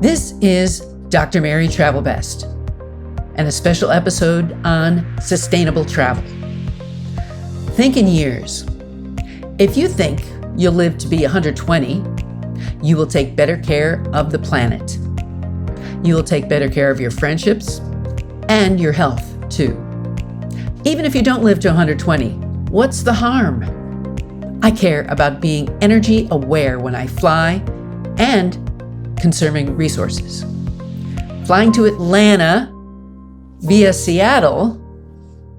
This is Dr. Mary Travelbest and a special episode on sustainable travel. Think in years. If you think you'll live to be 120, you will take better care of the planet. You will take better care of your friendships and your health, too. Even if you don't live to 120, what's the harm? I care about being energy aware when I fly and conserving resources. Flying to Atlanta via Seattle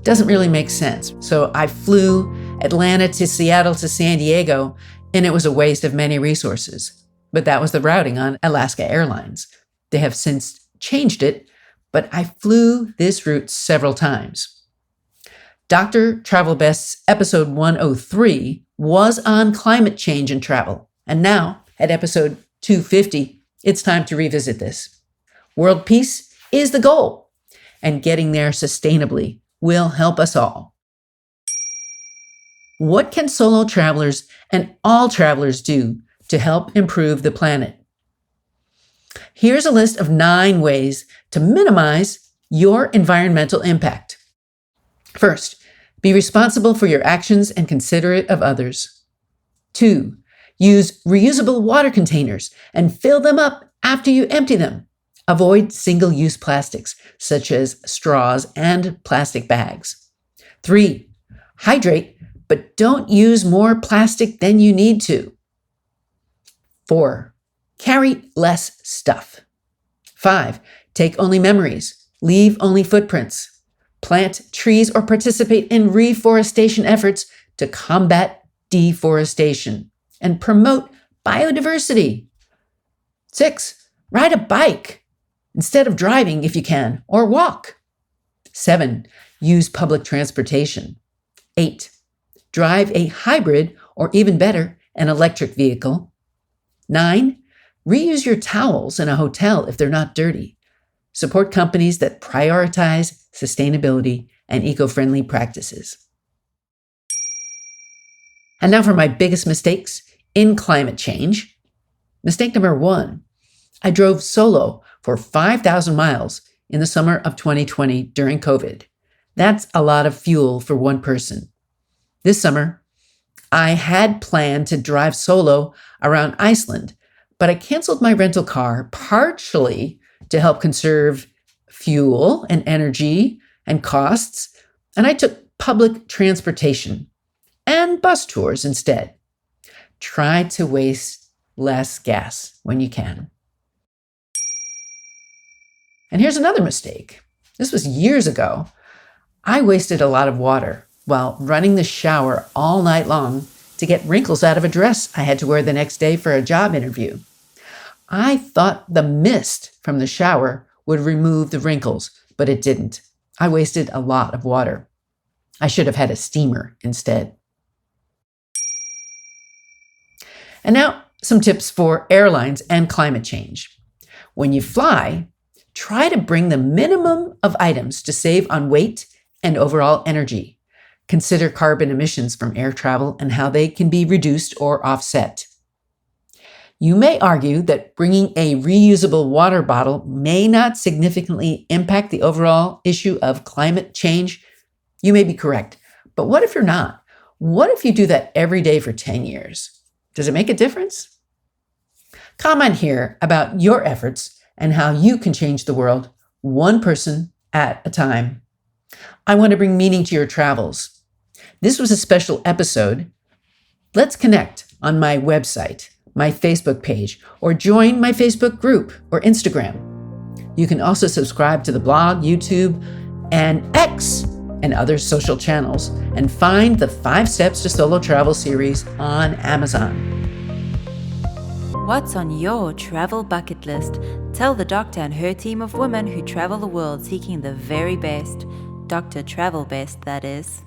doesn't really make sense. So I flew Atlanta to Seattle to San Diego, and it was a waste of many resources. But that was the routing on Alaska Airlines. They have since changed it, but I flew this route several times. Dr. Travelbest's episode 103 was on climate change and travel. And now, at episode 250, it's time to revisit this. World peace is the goal, and getting there sustainably will help us all. What can solo travelers and all travelers do to help improve the planet? Here's a list of 9 ways to minimize your environmental impact. First, be responsible for your actions and considerate of others. 2, use reusable water containers and fill them up after you empty them. Avoid single-use plastics, such as straws and plastic bags. 3, hydrate, but don't use more plastic than you need to. 4, carry less stuff. 5, take only memories, leave only footprints. Plant trees or participate in reforestation efforts to combat deforestation and promote biodiversity. 6, ride a bike instead of driving if you can, or walk. 7, use public transportation. 8, drive a hybrid or even better, an electric vehicle. 9, reuse your towels in a hotel if they're not dirty. Support companies that prioritize sustainability and eco-friendly practices. And now for my biggest mistakes in climate change. Mistake number 1, I drove solo for 5,000 miles in the summer of 2020 during COVID. That's a lot of fuel for one person. This summer, I had planned to drive solo around Iceland, but I canceled my rental car partially to help conserve fuel and energy and costs, and I took public transportation and bus tours instead. Try to waste less gas when you can. And here's another mistake. This was years ago. I wasted a lot of water while running the shower all night long to get wrinkles out of a dress I had to wear the next day for a job interview. I thought the mist from the shower would remove the wrinkles, but it didn't. I wasted a lot of water. I should have had a steamer instead. And now, some tips for airlines and climate change. When you fly, try to bring the minimum of items to save on weight and overall energy. Consider carbon emissions from air travel and how they can be reduced or offset. You may argue that bringing a reusable water bottle may not significantly impact the overall issue of climate change. You may be correct, but what if you're not? What if you do that every day for 10 years? Does it make a difference? Comment here about your efforts and how you can change the world one person at a time. I want to bring meaning to your travels. This was a special episode. Let's connect on my website, my Facebook page, or join my Facebook group or Instagram. You can also subscribe to the blog, YouTube, and X and other social channels, and find the 5 Steps to Solo Travel series on Amazon. What's on your travel bucket list? Tell the doctor and her team of women who travel the world seeking the very best. Dr. Travelbest, that is.